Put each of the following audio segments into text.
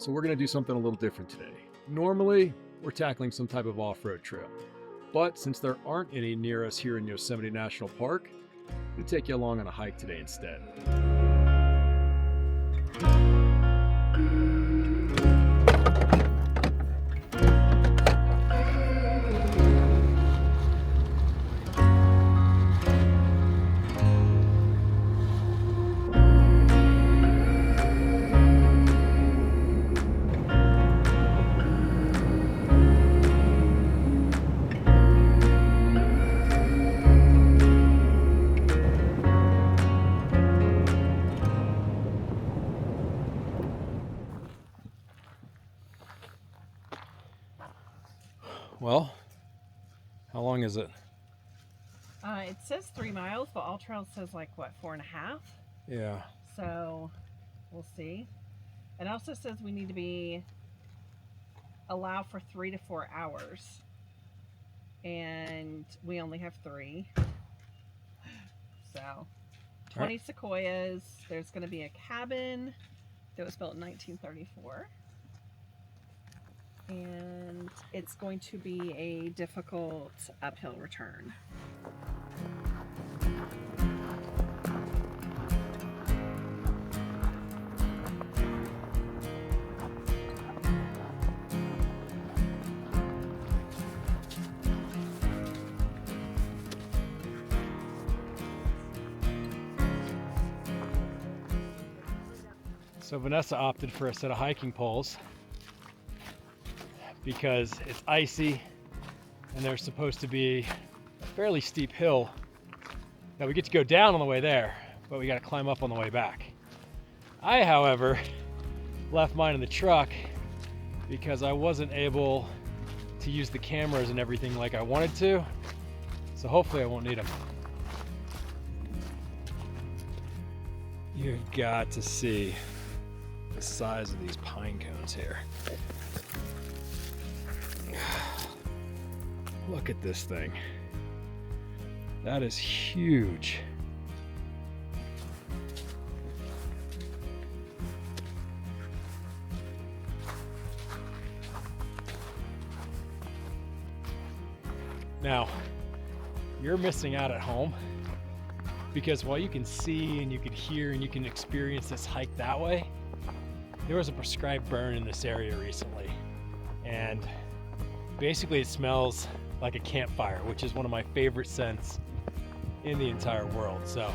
So we're going to do something a little different today. Normally, we're tackling some type of off-road trail. But since there aren't any near us here in Yosemite National Park, we'll take you along on a hike today instead. Well, how long is it? It says 3 miles, but All Trails says like what, 4.5? Yeah. So we'll see. It also says we need to allow for 3 to 4 hours, and we only have 3. So 20 sequoias. There's going to be a cabin that was built in 1934. And it's going to be a difficult uphill return. So Vanessa opted for a set of hiking poles because it's icy and there's supposed to be a fairly steep hill that we get to go down on the way there, but we got to climb up on the way back. I, however, left mine in the truck because I wasn't able to use the cameras and everything like I wanted to, so hopefully I won't need them. You've got to see the size of these pine cones here. Look at this thing. That is huge. Now, you're missing out at home because while you can see and you can hear and you can experience this hike that way, there was a prescribed burn in this area recently. And basically it smells like a campfire, which is one of my favorite scents in the entire world. So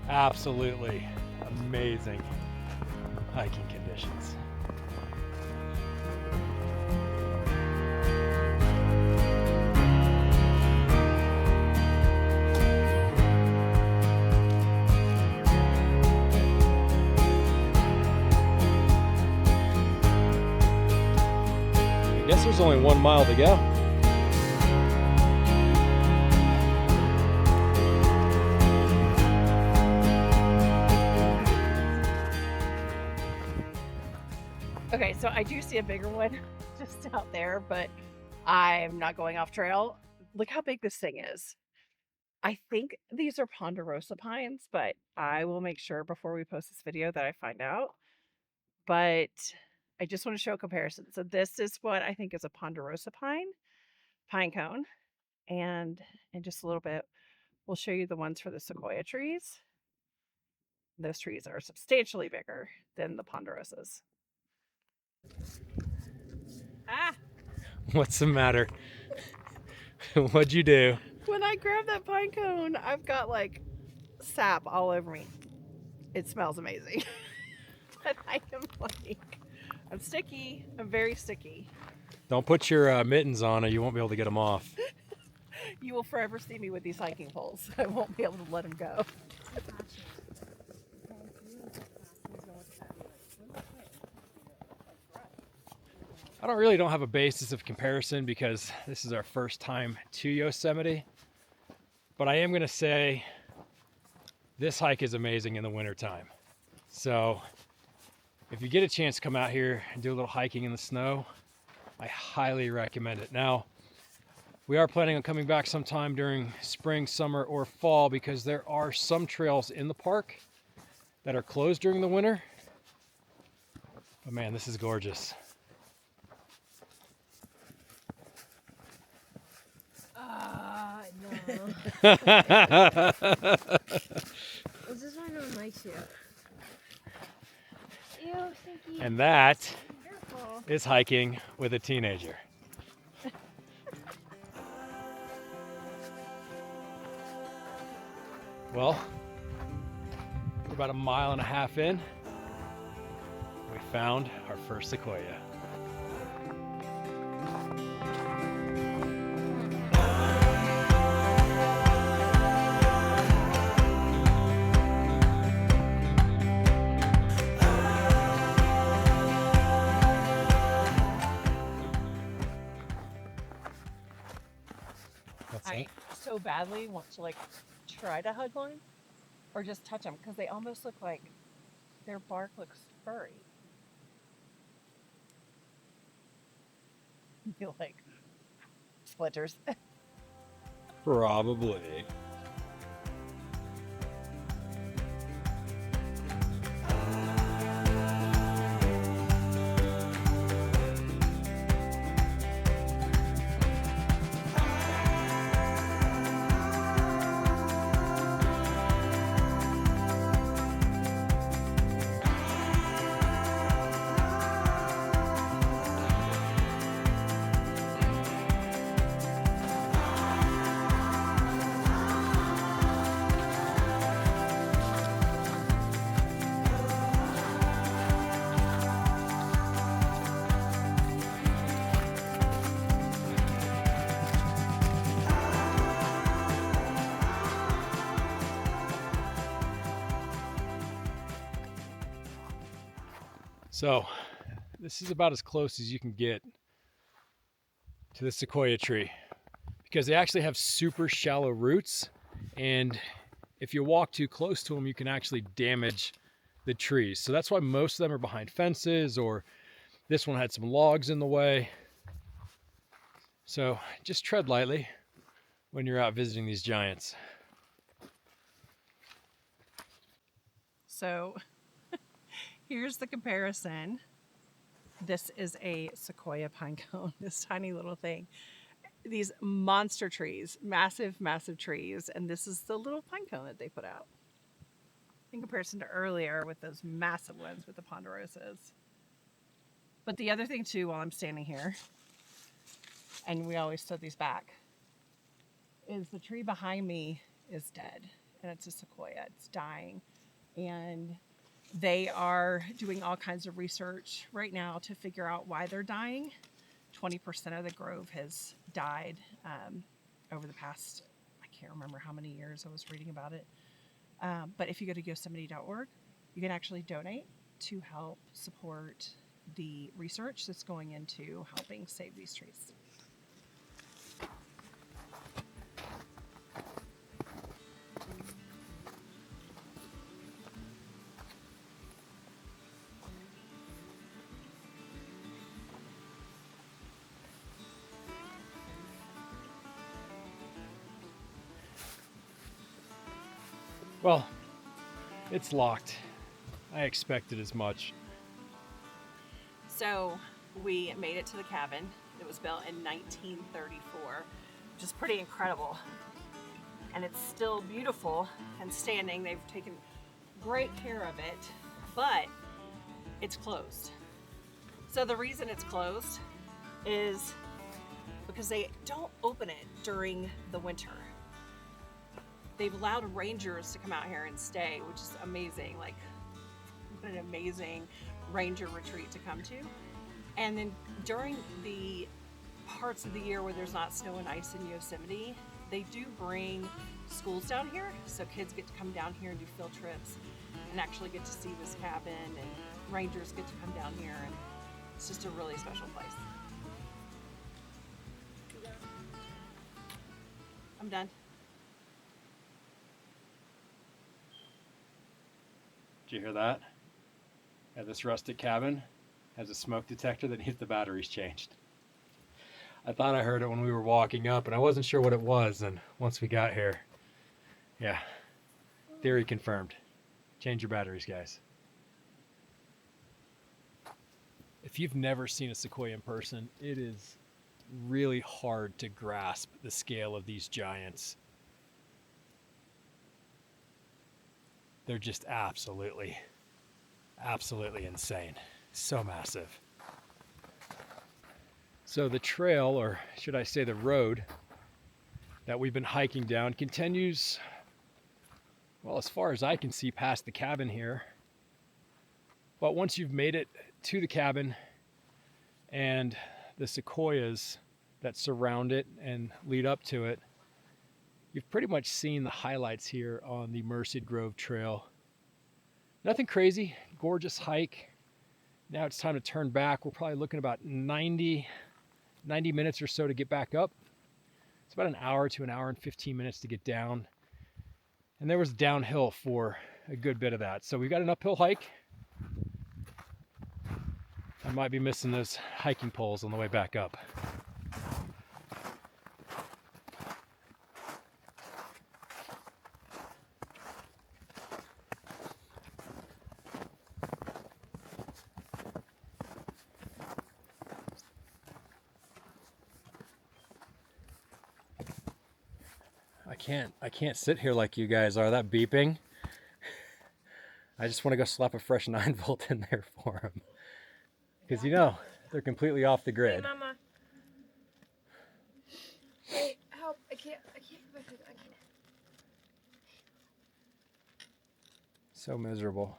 absolutely amazing hiking conditions. I guess there's only 1 mile to go. Okay, so I do see a bigger one just out there, but I'm not going off trail. Look how big this thing is. I think these are ponderosa pines, but I will make sure before we post this video that I find out. But I just want to show a comparison. So this is what I think is a ponderosa pine cone. And in just a little bit, we'll show you the ones for the sequoia trees. Those trees are substantially bigger than the ponderosas. Ah! What's the matter? What'd you do? When I grab that pine cone, I've got like sap all over me. It smells amazing. But I am like, I'm sticky. I'm very sticky. Don't put your mittens on or you won't be able to get them off. You will forever see me with these hiking poles. I won't be able to let them go. I don't have a basis of comparison because this is our first time to Yosemite, but I am going to say this hike is amazing in the wintertime. So if you get a chance to come out here and do a little hiking in the snow, I highly recommend it. Now, we are planning on coming back sometime during spring, summer, or fall because there are some trails in the park that are closed during the winter But man, this is gorgeous. No. This is one on my shoe. Ew, stinky. And that Careful. is hiking with a teenager. Well, we're about 1.5 miles in. We found our first sequoia. What's I that? so badly want to like try to hug one or just touch them because they almost look like their bark looks furry. You like splinters. Probably. So, this is about as close as you can get to the sequoia tree because they actually have super shallow roots, and if you walk too close to them, you can actually damage the trees. So that's why most of them are behind fences, or this one had some logs in the way. So just tread lightly when you're out visiting these giants. So here's the comparison. This is a sequoia pine cone, this tiny little thing. These monster trees, massive, massive trees, and this is the little pine cone that they put out. In comparison to earlier with those massive ones with the ponderosas. But the other thing too, while I'm standing here, and we always set these back, is the tree behind me is dead, and it's a sequoia. It's dying, and they are doing all kinds of research right now to figure out why they're dying. 20% of the grove has died over the past, I can't remember how many years. I was reading about it. But if you go to yosemite.org, you can actually donate to help support the research that's going into helping save these trees. Well, it's locked. I expected as much. So we made it to the cabin. It was built in 1934, which is pretty incredible. And it's still beautiful and standing. They've taken great care of it, but it's closed. So the reason it's closed is because they don't open it during the winter. They've allowed rangers to come out here and stay, which is amazing. Like, what an amazing ranger retreat to come to. And then during the parts of the year where there's not snow and ice in Yosemite, they do bring schools down here. So kids get to come down here and do field trips and actually get to see this cabin, and rangers get to come down here, and it's just a really special place. I'm done. Did you hear that? Yeah, this rustic cabin has a smoke detector that needs the batteries changed. I thought I heard it when we were walking up, and I wasn't sure what it was, and once we got here, yeah, theory confirmed. Change your batteries, guys. If you've never seen a sequoia in person, it is really hard to grasp the scale of these giants. They're just absolutely insane. So massive. So the trail, or should I say the road, that we've been hiking down continues, well, as far as I can see, past the cabin here. But once you've made it to the cabin and the sequoias that surround it and lead up to it, you've pretty much seen the highlights here on the Merced Grove Trail. Nothing crazy, gorgeous hike. Now it's time to turn back. We're probably looking about 90 minutes or so to get back up. It's about an hour to an hour and 15 minutes to get down. And there was downhill for a good bit of that. So we've got an uphill hike. I might be missing those hiking poles on the way back up. I can't sit here like you guys are. That beeping. I just want to go slap a fresh 9-volt in there for them. Because you know, they're completely off the Hey, grid. Mama. Wait, help. I can't. I can't. So miserable.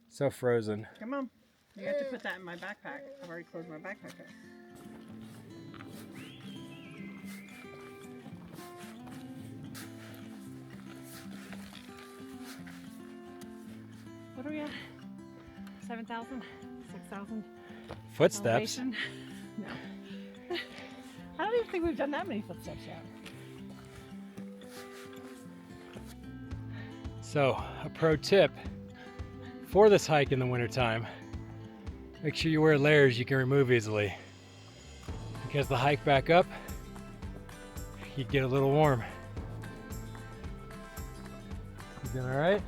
So frozen. Come on. You have to put that in my backpack. I've already closed my backpack up. What are we at? 7,000? 6,000? Footsteps. Elevation? No. I don't even think we've done that many footsteps yet. So, a pro tip for this hike in the wintertime, make sure you wear layers you can remove easily. Because the hike back up, you get a little warm. You doing all right?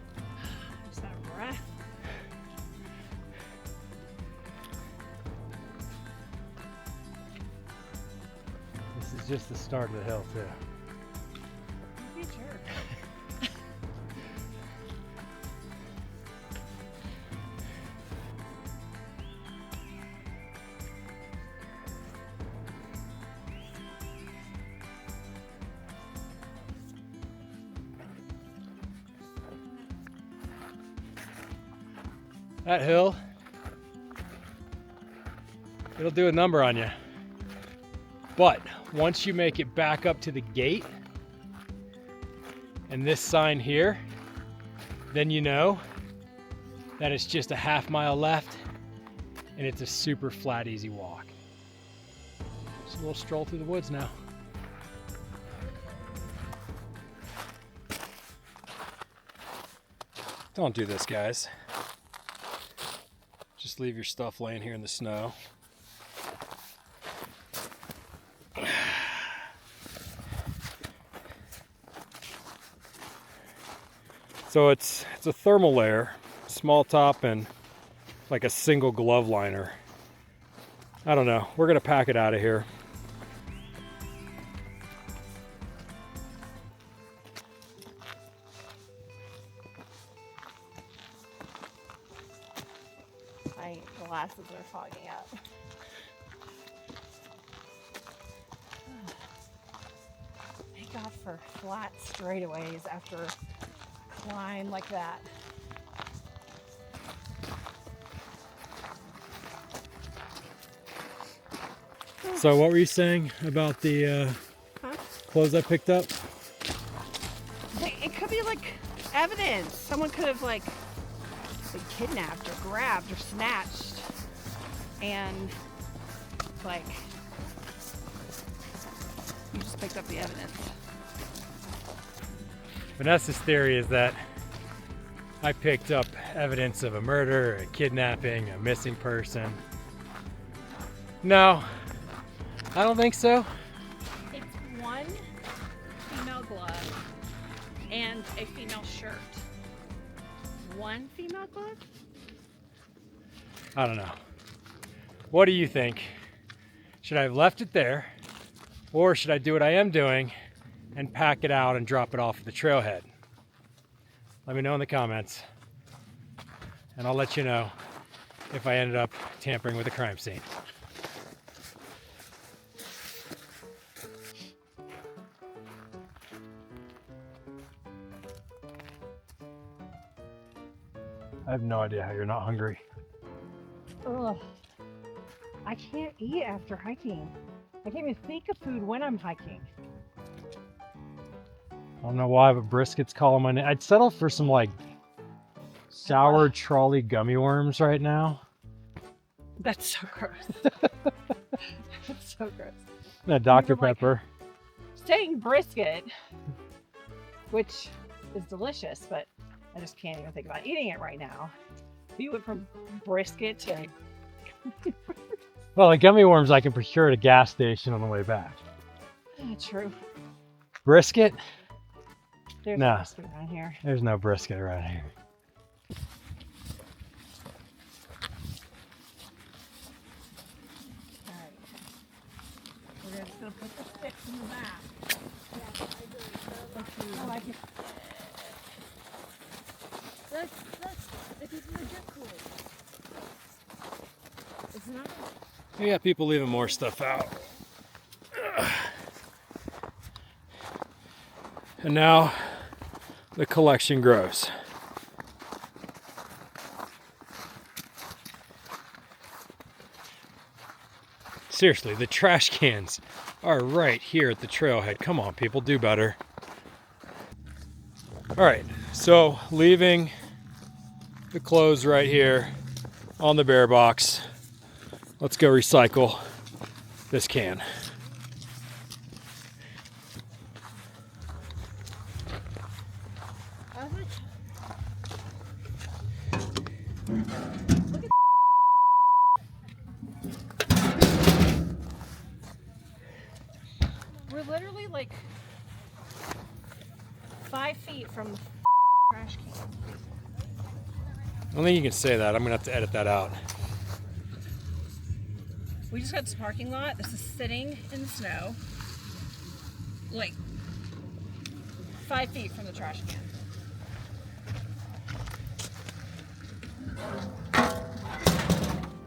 Just out of breath. This is just the start of the hill too. Be a jerk. That hill, it'll do a number on you. But once you make it back up to the gate and this sign here, then you know that it's just a half mile left and it's a super flat, easy walk. Just a little stroll through the woods now. Don't do this, guys. Just leave your stuff laying here in the snow. So it's a thermal layer, small top and like a single glove liner. I don't know, we're gonna pack it out of here. My glasses are fogging up. Thank God for flat straightaways after a climb like that. So what were you saying about the clothes I picked up? It could be like evidence. Someone could have like been kidnapped or grabbed or snatched, and like you just picked up the evidence. Vanessa's theory is that I picked up evidence of a murder, a kidnapping, a missing person. No, I don't think so. It's one female glove and a female shirt. One female glove? I don't know. What do you think? Should I have left it there, or should I do what I am doing and pack it out and drop it off at the trailhead? Let me know in the comments, and I'll let you know if I ended up tampering with a crime scene. I have no idea how you're not hungry. Ugh. I can't eat after hiking. I can't even think of food when I'm hiking. I don't know why, but brisket's calling my name. I'd settle for some like sour trolley gummy worms right now. That's so gross. That's so gross. And a Dr. You're like- Pepper. Saying brisket, which is delicious, but I just can't even think about eating it right now. You went from brisket to Well, the gummy worms I can procure at a gas station on the way back. true. Brisket? There's No. brisket around here. There's no brisket around here. All right. We're just gonna put the sticks in the back. I like it. It is legit cool. It's not. We got people leaving more stuff out. And now the collection grows. Seriously, the trash cans are right here at the trailhead. Come on, people, do better. All right, so leaving the clothes right here on the bear box. Let's go recycle this can. We're literally like 5 feet from the trash can. I don't think you can say that. I'm gonna have to edit that out. We just got to the parking lot. This is sitting in the snow, like 5 feet from the trash can.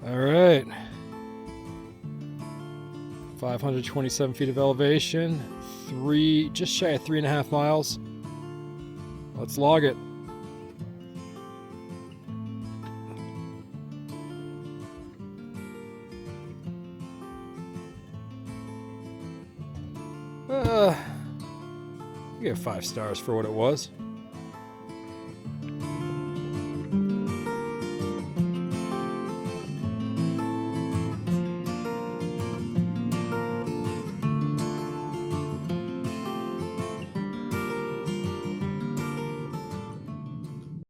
All right. 527 feet of elevation, just shy of 3.5 miles. Let's log it. You get 5 stars for what it was.